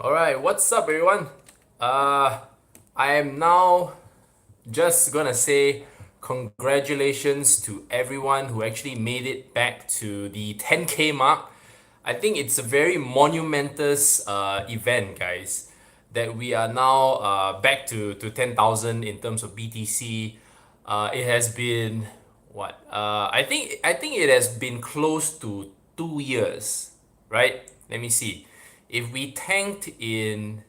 All right, what's up, everyone? I am now just gonna say congratulations to everyone who actually made it back to the 10K mark. I think it's a very monumentous event, guys, that we are now back to 10,000 in terms of BTC. It has been what? I think it has been close to 2 years, right? Let me see. If we tanked in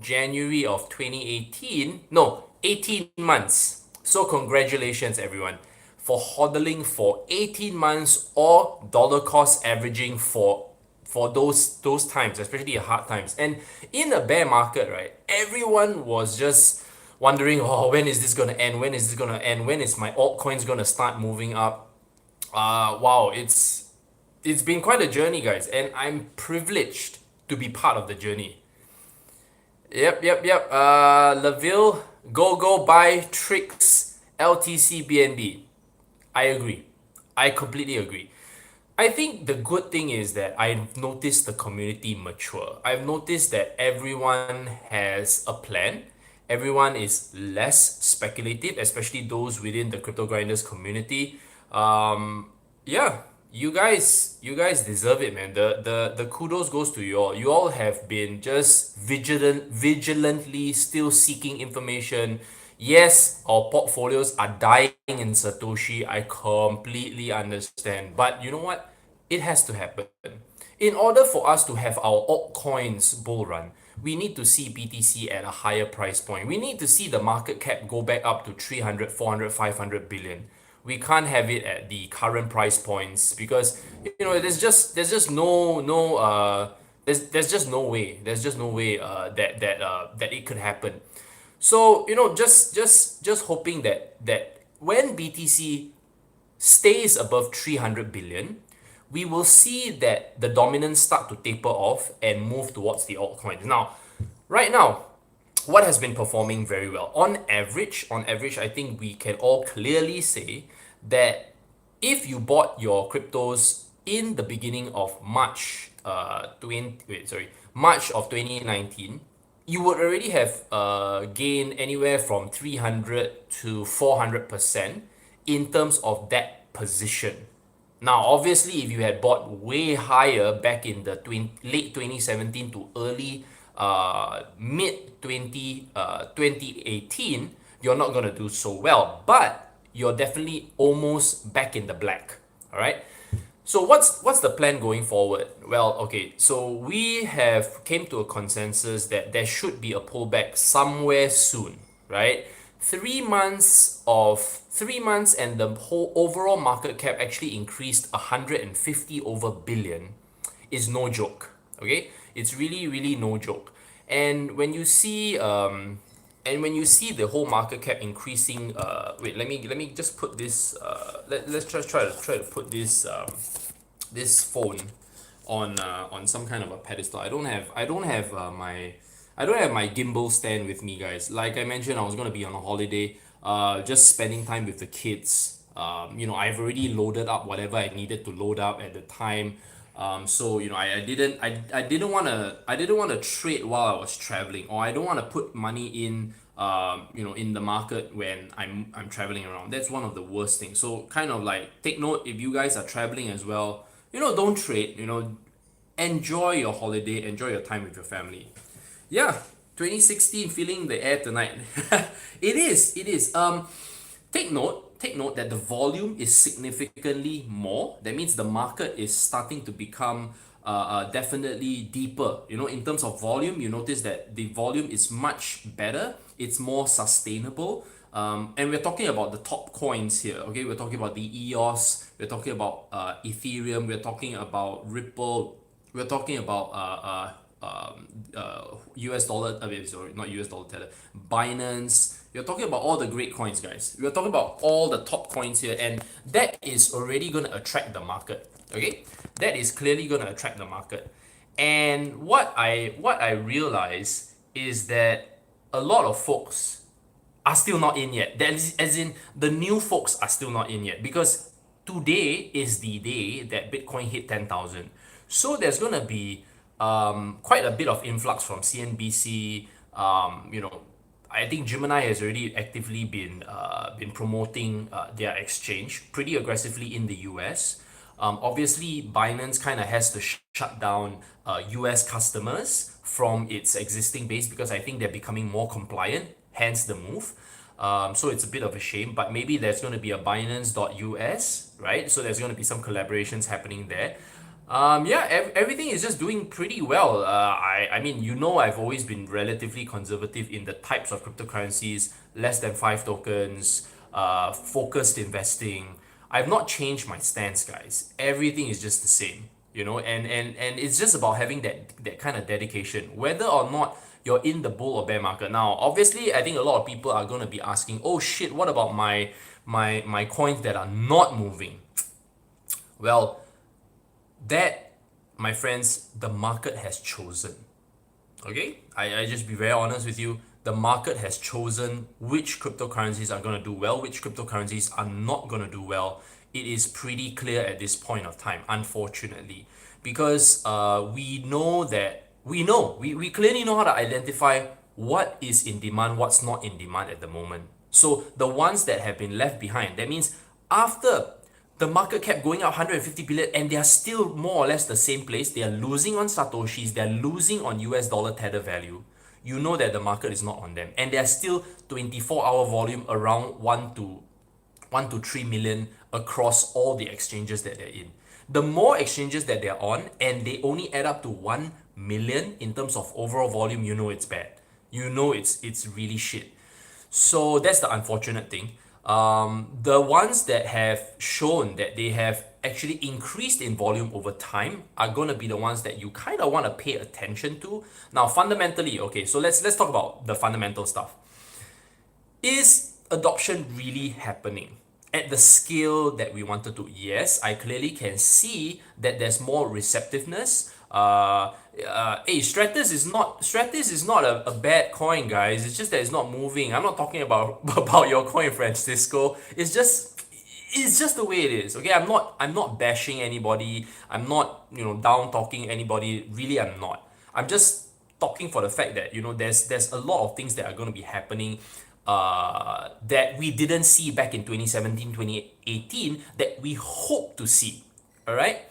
January of 2018, no, 18 months. So congratulations everyone for hodling for 18 months or dollar cost averaging for those times, especially the hard times. And in a bear market, right, everyone was just wondering, oh, when is this gonna end? When is this gonna end? When is my altcoins gonna start moving up? Wow, it's been quite a journey, guys, and I'm privileged to be part of the journey. Yep. Laville, go buy tricks LTC BNB. I agree. I completely agree. I think the good thing is that I've noticed the community mature. I've noticed that everyone has a plan. Everyone is less speculative, especially those within the crypto grinders community. Yeah, you guys deserve it, man. The kudos goes to you all. You all have been just vigilantly still seeking information. Yes, our portfolios are dying in Satoshi. I completely understand. But you know what? It has to happen. In order for us to have our altcoins bull run, we need to see BTC at a higher price point. We need to see the market cap go back up to 300, 400, 500 billion. We can't have it at the current price points because there's just no way that it could happen. So just hoping that when BTC stays above 300 billion, we will see that the dominance start to taper off and move towards the altcoins. Now, right now, what has been performing very well? On average, I think we can all clearly say that if you bought your cryptos in the beginning of March of 2019, you would already have gained anywhere from 300 to 400% in terms of that position. Now, obviously, if you had bought way higher back in the late 2017 to early mid 2018, you're not going to do so well, but you're definitely almost back in the black. All right. So what's the plan going forward? Well, okay, so we have came to a consensus that there should be a pullback somewhere soon, right? 3 months and the whole overall market cap actually increased 150 over billion is no joke. Okay, it's really no joke. And when you see the whole market cap increasing, wait, let me just put this. Let's try to put this phone on some kind of a pedestal. I don't have my gimbal stand with me, guys. Like I mentioned, I was gonna be on a holiday, just spending time with the kids. I've already loaded up whatever I needed to load up at the time. So I didn't want to trade while I was traveling, or I don't want to put money in the market when I'm traveling around. That's one of the worst things. So kind of like take note if you guys are traveling as well. Don't trade. Enjoy your holiday, enjoy your time with your family. Yeah, 2016, feeling the air tonight. It is. Take note that the volume is significantly more. That means the market is starting to become definitely deeper. In terms of volume, you notice that the volume is much better. It's more sustainable. And we're talking about the top coins here. Okay, we're talking about the EOS. We're talking about Ethereum. We're talking about Ripple. We're talking about US dollar, sorry, not US dollar tether, Binance. We're talking about all the great coins, guys. We're talking about all the top coins here, and that is already going to attract the market. Okay, that is clearly going to attract the market. And what I realize is that a lot of folks are still not in yet. That is, as in the new folks are still not in yet, because today is the day that Bitcoin hit 10,000. So there's gonna be quite a bit of influx from CNBC. You know, I think Gemini has already actively been promoting their exchange pretty aggressively in the US. Obviously, Binance kind of has to shut down US customers from its existing base because I think they're becoming more compliant, hence the move. So it's a bit of a shame, but maybe there's going to be a Binance.us, right? So there's going to be some collaborations happening there. Yeah, everything is just doing pretty well. I mean, you know, I've always been relatively conservative in the types of cryptocurrencies, less than five tokens, focused investing. I've not changed my stance, guys. Everything is just the same, you know, and it's just about having that kind of dedication, whether or not you're in the bull or bear market. Now, obviously, I think a lot of people are going to be asking, oh shit, what about my coins that are not moving? Well, that, my friends, the market has chosen. Okay? I just be very honest with you. The market has chosen which cryptocurrencies are going to do well, which cryptocurrencies are not going to do well. It is pretty clear at this point of time, unfortunately, because we clearly know how to identify what is in demand, what's not in demand at the moment. So the ones that have been left behind, that means after the market kept going up 150 billion and they are still more or less the same place. They are losing on Satoshis, they're losing on US dollar tether value. You know that the market is not on them. And they're still 24-hour volume around 1 to 3 million across all the exchanges that they're in. The more exchanges that they're on and they only add up to 1 million in terms of overall volume, you know it's bad. You know it's really shit. So that's the unfortunate thing. The ones that have shown that they have actually increased in volume over time are going to be the ones that you kind of want to pay attention to. Now, fundamentally, okay, so let's talk about the fundamental stuff. Is adoption really happening at the scale that we wanted to? Yes, I clearly can see that there's more receptiveness. Stratus is not a bad coin, guys. It's just that it's not moving. I'm not talking about about your coin, Francisco. It's just the way it is. Okay, I'm not bashing anybody. I'm not, down talking anybody. Really, I'm not. I'm just talking for the fact that, there's a lot of things that are going to be happening that we didn't see back in 2017, 2018 that we hope to see. All right?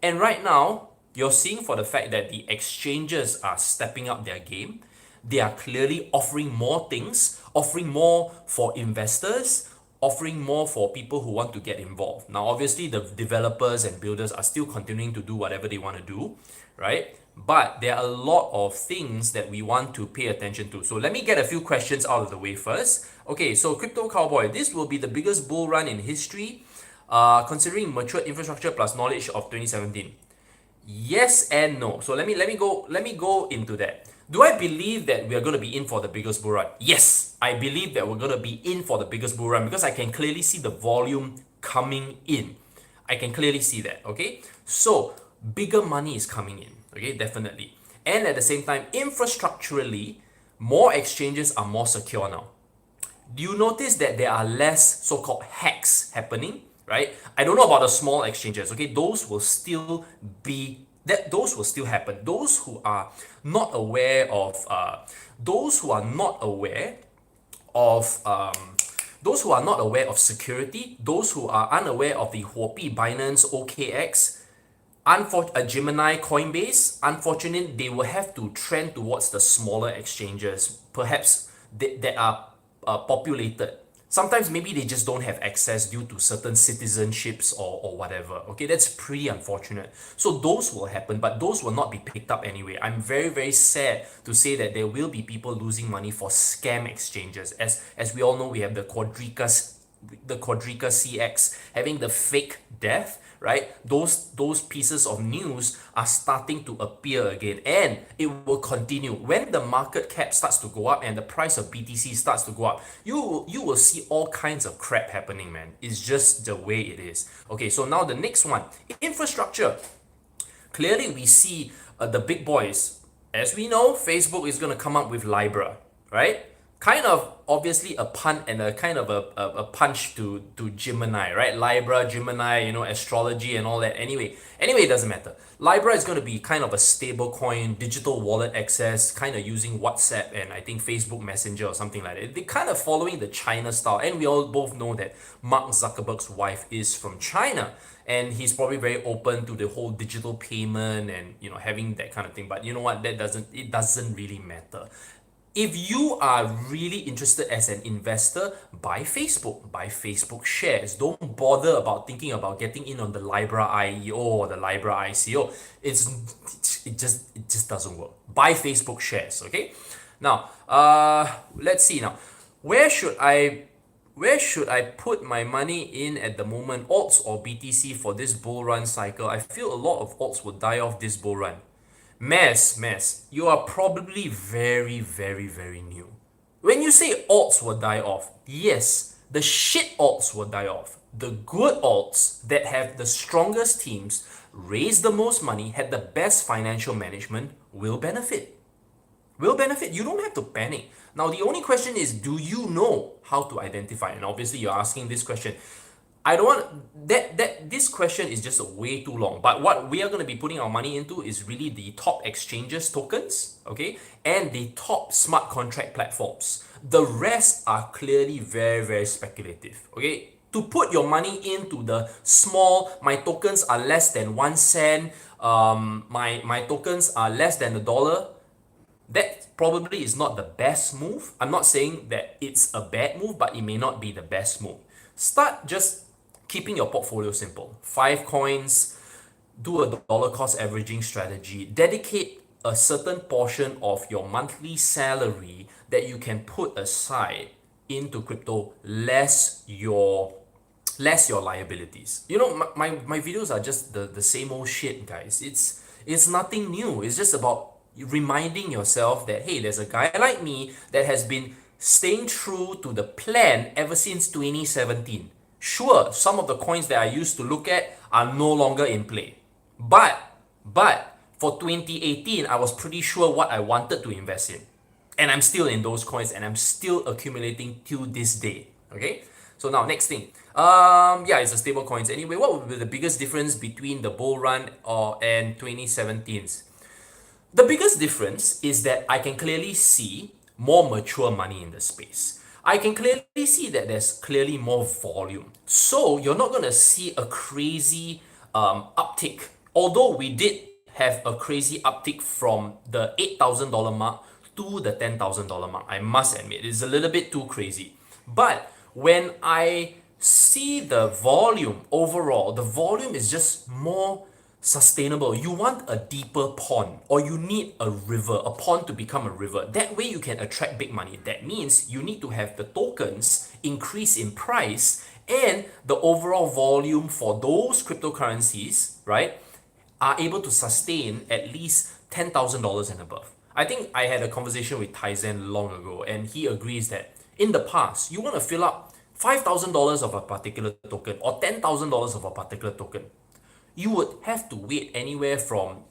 And right now, you're seeing for the fact that the exchanges are stepping up their game. They are clearly offering more things, offering more for investors, offering more for people who want to get involved. Now, obviously, the developers and builders are still continuing to do whatever they want to do, right? But there are a lot of things that we want to pay attention to. So let me get a few questions out of the way first. Okay, so Crypto Cowboy, this will be the biggest bull run in history, considering mature infrastructure plus knowledge of 2017. Yes and no. So let me go into that. Do I believe that we are going to be in for the biggest bull run? Yes, I believe that we're going to be in for the biggest bull run because I can clearly see the volume coming in. I can clearly see that, okay? So, bigger money is coming in, okay? Definitely. And at the same time, infrastructurally, more exchanges are more secure now. Do you notice that there are less so-called hacks happening, right? I don't know about the small exchanges, okay? Those will still happen. Those who are not aware of security, those who are unaware of the Huobi, Binance, OKX, a Gemini, Coinbase, unfortunately, they will have to trend towards the smaller exchanges, perhaps that are populated. Sometimes maybe they just don't have access due to certain citizenships or whatever. Okay, that's pretty unfortunate. So those will happen, but those will not be picked up anyway. I'm very, very sad to say that there will be people losing money for scam exchanges. As we all know, we have the Quadriga CX having the fake death, right? Those pieces of news are starting to appear again, and it will continue. When the market cap starts to go up and the price of BTC starts to go up, you will see all kinds of crap happening, man. It's just the way it is. Okay, so now the next one, infrastructure. Clearly, we see the big boys. As we know, Facebook is going to come up with Libra, right? kind of obviously a pun and a kind of a punch to Gemini, right? Libra, Gemini, astrology and all that. Anyway, it doesn't matter. Libra is going to be kind of a stable coin, digital wallet access, kind of using WhatsApp and I think Facebook Messenger or something like that. They're kind of following the China style, and we all both know that Mark Zuckerberg's wife is from China, and he's probably very open to the whole digital payment and having that kind of thing. But you know what? It doesn't really matter. If you are really interested as an investor, buy Facebook shares. Don't bother about thinking about getting in on the Libra IEO or the Libra ICO. It just doesn't work. Buy Facebook shares, okay? Now, let's see now. Where should I put my money in at the moment? Alts or BTC for this bull run cycle? I feel a lot of alts will die off this bull run. Mess, you are probably very, very, very new. When you say alts will die off, yes, the shit alts will die off. The good alts that have the strongest teams, raised the most money, had the best financial management will benefit. You don't have to panic. Now, the only question is, do you know how to identify? And obviously, you're asking this question. I don't want that this question is just way too long. But what we are going to be putting our money into is really the top exchanges tokens, okay, and the top smart contract platforms. The rest are clearly very, very speculative, okay. To put your money into the small, my tokens are less than 1 cent, my tokens are less than $1. That probably is not the best move. I'm not saying that it's a bad move, but it may not be the best move. Start just keeping your portfolio simple. 5 coins, do a dollar cost averaging strategy, dedicate a certain portion of your monthly salary that you can put aside into crypto, less your liabilities. My videos are just the same old shit, guys. It's nothing new. It's just about reminding yourself that, hey, there's a guy like me that has been staying true to the plan ever since 2017. Sure, some of the coins that I used to look at are no longer in play. But for 2018, I was pretty sure what I wanted to invest in. And I'm still in those coins and I'm still accumulating till this day. Okay? So now next thing. Yeah, it's a stable coins. Anyway, what would be the biggest difference between the bull run and 2017's? The biggest difference is that I can clearly see more mature money in the space. I can clearly see that there's clearly more volume. So you're not going to see a crazy uptick. Although we did have a crazy uptick from the $8,000 mark to the $10,000 mark. I must admit, it's a little bit too crazy. But when I see the volume overall, the volume is just more sustainable. You want a deeper pond, or you need a river, a pond to become a river. That way you can attract big money. That means you need to have the tokens increase in price, and the overall volume for those cryptocurrencies, right, are able to sustain at least $10,000 and above. I think I had a conversation with Tyson long ago, and he agrees that in the past, you want to fill up $5,000 of a particular token or $10,000 of a particular token. You would have to wait anywhere from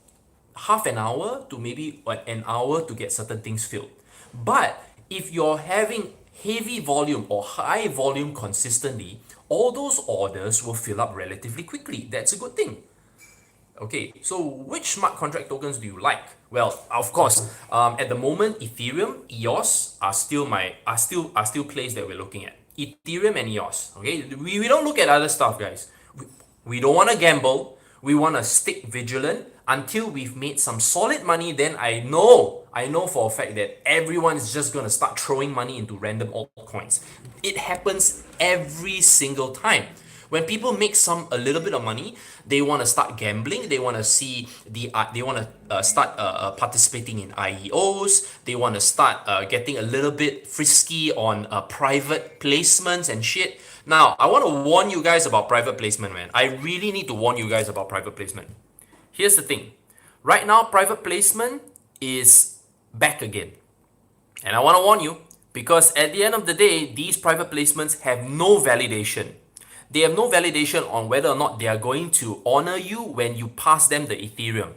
half an hour to maybe an hour to get certain things filled. But if you're having heavy volume or high volume consistently, all those orders will fill up relatively quickly. That's a good thing. Okay, so which smart contract tokens do you like? Well, of course, at the moment, Ethereum, EOS are still plays that we're looking at. Ethereum and EOS. Okay, we don't look at other stuff, guys. We don't want to gamble. We want to stick vigilant until we've made some solid money. Then I know for a fact that everyone is just going to start throwing money into random altcoins. It happens every single time. When people make a little bit of money, they want to start gambling. They want to start participating in IEOs. They want to start getting a little bit frisky on private placements and shit. Now, I want to warn you guys about private placement, man. I really need to warn you guys about private placement. Here's the thing. Right now, private placement is back again. And I want to warn you, because at the end of the day, these private placements have no validation. They have no validation on whether or not they are going to honor you when you pass them the Ethereum.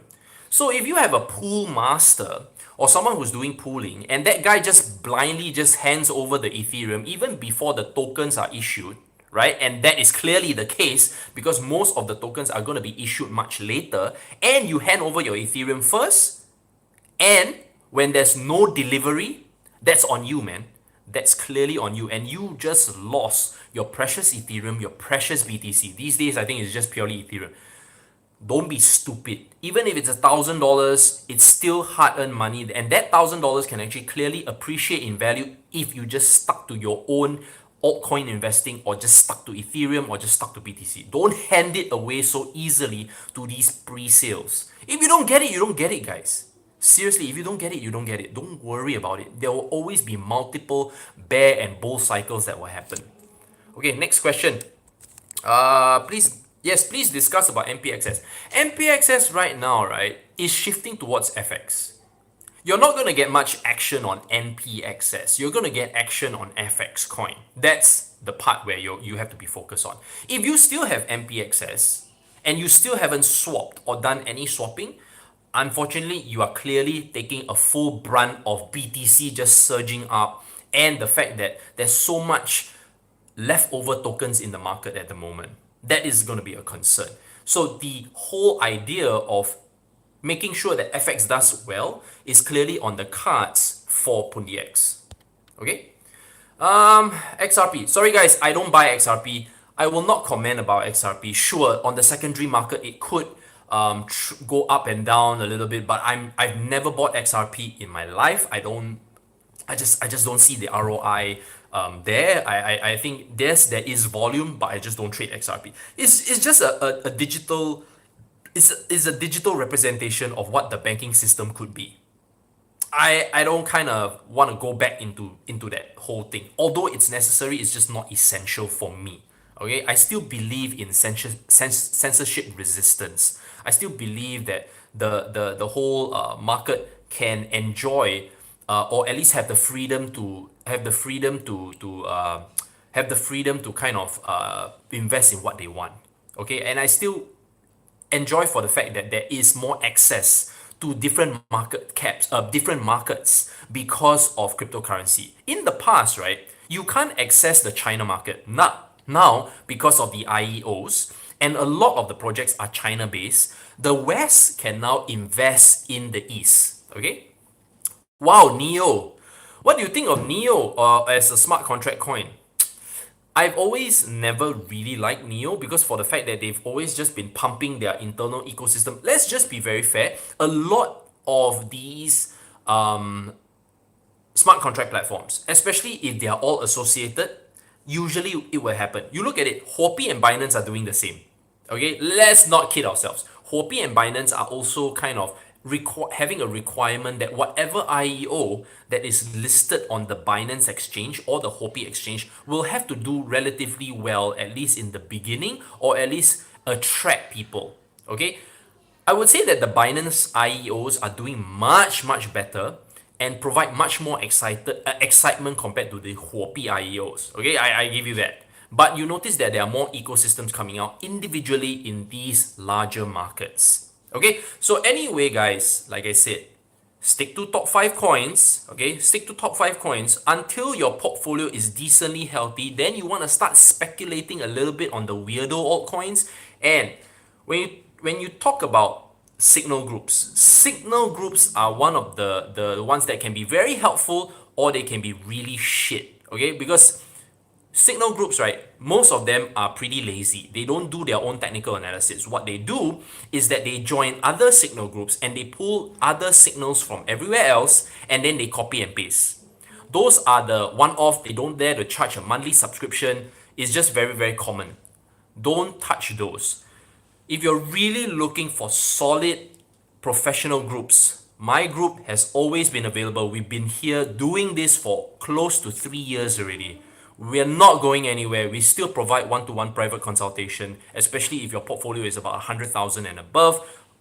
So if you have a pool master or someone who's doing pooling and that guy just blindly just hands over the Ethereum even before the tokens are issued, right? And that is clearly the case because most of the tokens are going to be issued much later, and you hand over your Ethereum first, and when there's no delivery, that's on you, man. That's clearly on you. And you just lost your precious Ethereum, your precious BTC. These days, I think it's just purely Ethereum. Don't be stupid. Even if it's $1,000, it's still hard-earned money, and that $1,000 can actually clearly appreciate in value if you just stuck to your own altcoin investing, or just stuck to Ethereum, or just stuck to BTC. Don't hand it away so easily to these pre-sales. If you don't get it, you don't get it, guys. Seriously, if you don't get it, you don't get it. Don't worry about it. There will always be multiple bear and bull cycles that will happen. Okay, next question. Please discuss about MPXS. MPXS right now, right, is shifting towards FX. You're not going to get much action on NPXS. You're going to get action on FX coin. That's the part where you have to be focused on. If you still have MPXS and you still haven't swapped or done any swapping, unfortunately, you are clearly taking a full brunt of BTC just surging up, and the fact that there's so much leftover tokens in the market at the moment. That is going to be a concern. So the whole idea of making sure that FX does well is clearly on the cards for Pundi X. Okay? XRP. Sorry guys, I don't buy XRP. I will not comment about XRP. Sure, on the secondary market, it could go up and down a little bit, but I've never bought XRP in my life. I just don't see the ROI there. I think there is volume, but I just don't trade XRP. It's just a digital, it's a digital representation of what the banking system could be. I don't kind of want to go back into that whole thing. Although it's necessary, it's just not essential for me. Okay, I still believe in censorship resistance. I still believe that the whole market can enjoy or at least have the freedom to kind of invest in what they want. Okay, and I still enjoy for the fact that there is more access to different different markets because of cryptocurrency. In the past, right, you can't access the China market. Now, because of the IEOs, and a lot of the projects are China-based, the West can now invest in the East. Okay? Wow, Neo. What do you think of Neo as a smart contract coin? I've always never really liked Neo because for the fact that they've always just been pumping their internal ecosystem. Let's just be very fair. A lot of these smart contract platforms, especially if they are all associated, usually it will happen. You look at it, Huobi and Binance are doing the same. Okay, let's not kid ourselves. Huobi and Binance are also kind of having a requirement that whatever IEO that is listed on the Binance exchange or the Huobi exchange will have to do relatively well, at least in the beginning, or at least attract people. Okay, I would say that the Binance IEOs are doing much better and provide much more excitement compared to the Huobi IEOs. Okay, I give you that. But you notice that there are more ecosystems coming out individually in these larger markets. Okay, so anyway, guys, like I said, stick to top 5 coins. Okay, stick to top 5 coins until your portfolio is decently healthy. Then you want to start speculating a little bit on the weirdo altcoins. And when you talk about signal groups are one of the ones that can be very helpful, or they can be really shit. Okay, because signal groups, right, most of them are pretty lazy. They don't do their own technical analysis. What they do is that they join other signal groups and they pull other signals from everywhere else, and then they copy and paste. Those are the one-off. They don't dare to charge a monthly subscription. It's just very common. Don't touch those. If you're really looking for solid professional groups, my group has always been available. We've been here doing this for close to 3 years already. We're not going anywhere. We still provide one-to-one private consultation, especially if your portfolio is about 100,000 and above.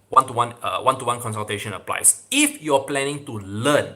One-to-one consultation applies. If you're planning to learn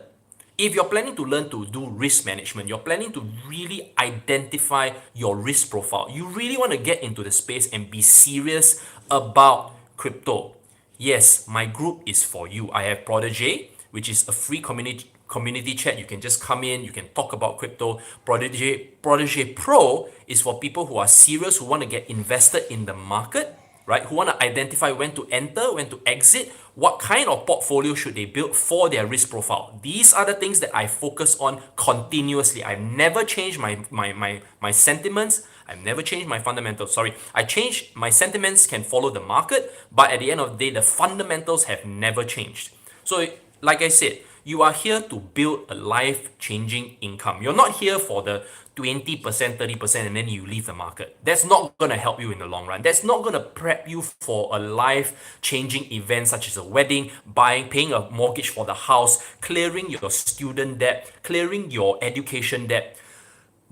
to do risk management, you're planning to really identify your risk profile, you really want to get into the space and be serious about crypto, yes, my group is for you. I have Protégé, which is a free community chat. You can just come in, you can talk about crypto. Protégé Pro is for people who are serious, who want to get invested in the market, right? Who want to identify when to enter, when to exit, what kind of portfolio should they build for their risk profile. These are the things that I focus on continuously. I've never changed my sentiments. I've never changed my fundamentals. Sorry, I changed my sentiments can follow the market, but at the end of the day, the fundamentals have never changed. So, like I said, you are here to build a life-changing income. You're not here for the 20%, 30%, and then you leave the market. That's not going to help you in the long run. That's not going to prep you for a life-changing event such as a wedding, paying a mortgage for the house, clearing your student debt, clearing your education debt.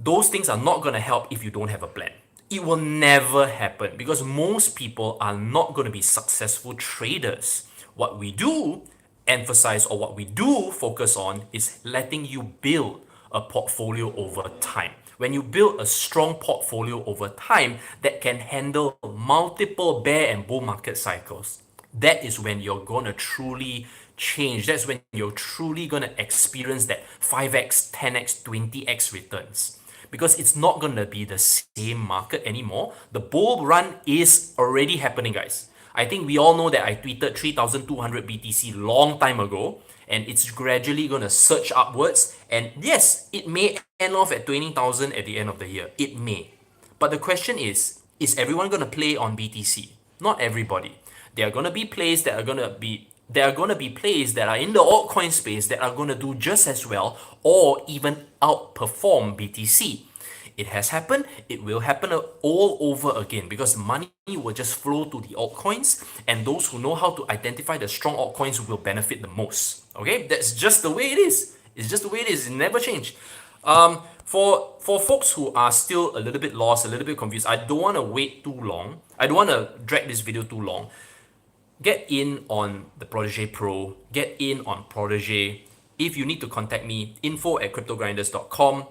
Those things are not going to help if you don't have a plan. It will never happen because most people are not going to be successful traders. What we do emphasize or what we do focus on is letting you build a portfolio over time. When you build a strong portfolio over time that can handle multiple bear and bull market cycles, that is when you're going to truly change. That's when you're truly going to experience that 5x, 10x, 20x returns. Because it's not going to be the same market anymore. The bull run is already happening, guys. I think we all know that I tweeted 3,200 BTC long time ago, and it's gradually going to surge upwards. And yes, it may end off at 20,000 at the end of the year. It may. But the question is everyone going to play on BTC? Not everybody. There are going to be plays that are going to be plays that are in the altcoin space that are going to do just as well or even outperform BTC. It has happened. It will happen all over again because money will just flow to the altcoins, and those who know how to identify the strong altcoins will benefit the most. Okay, that's just the way it is. It's just the way it is. It never changed. For folks who are still a little bit lost, a little bit confused, I don't want to wait too long. I don't want to drag this video too long. Get in on the Protégé Pro. Get in on Protégé. If you need to contact me, info@cryptogrinders.com.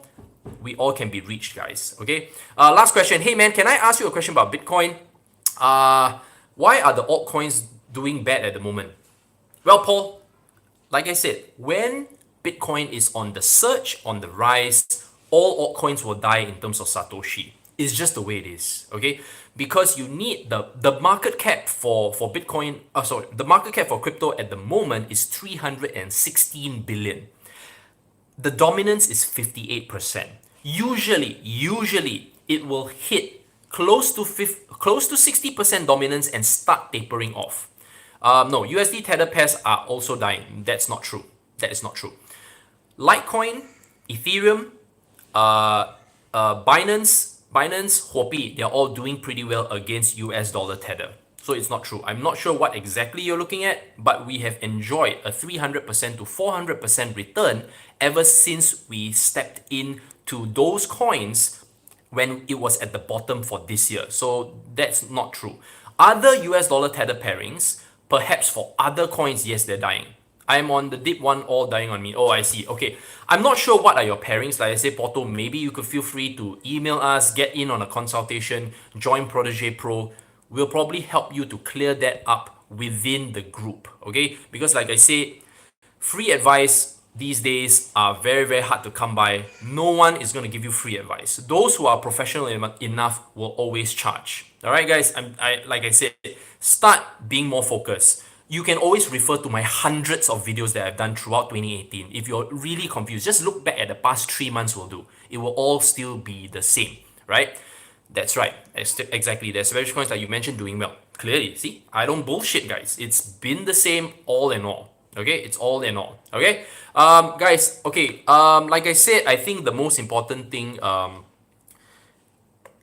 We all can be reached, guys. Okay. Last question. Hey man, can I ask you a question about Bitcoin? Why are the altcoins doing bad at the moment? Well, Paul, like I said, when Bitcoin is on the surge, on the rise, all altcoins will die in terms of Satoshi. It's just the way it is. Okay. Because you need the market cap for Bitcoin. The market cap for crypto at the moment is 316 billion. The dominance is 58%. Usually it will hit close to 60% dominance and start tapering off. No, USD Tether pairs are also dying. That's not true. That is not true. Litecoin, Ethereum, Binance, Huobi, they're all doing pretty well against US dollar Tether. So it's not true. I'm not sure what exactly you're looking at, but we have enjoyed a 300% to 400% return ever since we stepped into those coins when it was at the bottom for this year. So that's not true. Other US dollar Tether pairings, perhaps for other coins, yes, they're dying. I'm on the dip one, all dying on me. Oh, I see. Okay. I'm not sure what are your pairings. Like I say, Porto, maybe you could feel free to email us, get in on a consultation, join Protégé Pro. We'll probably help you to clear that up within the group, okay? Because like I said, free advice these days are very, very hard to come by. No one is going to give you free advice. Those who are professional enough will always charge. All right, guys, like I said, start being more focused. You can always refer to my hundreds of videos that I've done throughout 2018. If you're really confused, just look back at the past 3 months will do. It will all still be the same, right? That's right. Exactly. There's various coins like you mentioned doing well. Clearly, see, I don't bullshit, guys. It's been the same all in all. Okay, it's all in all. Okay, guys. Okay, like I said, I think the most important thing,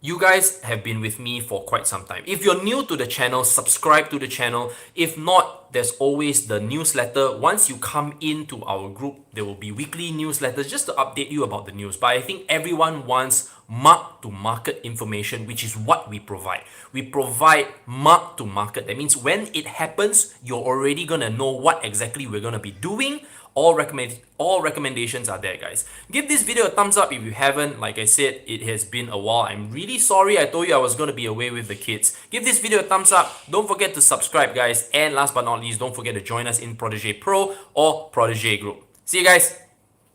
you guys have been with me for quite some time. If you're new to the channel, subscribe to the channel. If not, there's always the newsletter. Once you come into our group, there will be weekly newsletters just to update you about the news. But I think everyone wants mark-to-market information, which is what we provide. We provide mark-to-market. That means when it happens, you're already going to know what exactly we're going to be doing All recommendations are there, guys. Give this video a thumbs up if you haven't. Like I said, it has been a while. I'm really sorry. I told you I was going to be away with the kids. Give this video a thumbs up. Don't forget to subscribe, guys. And last but not least, don't forget to join us in Protégé Pro or Protégé Group. See you guys.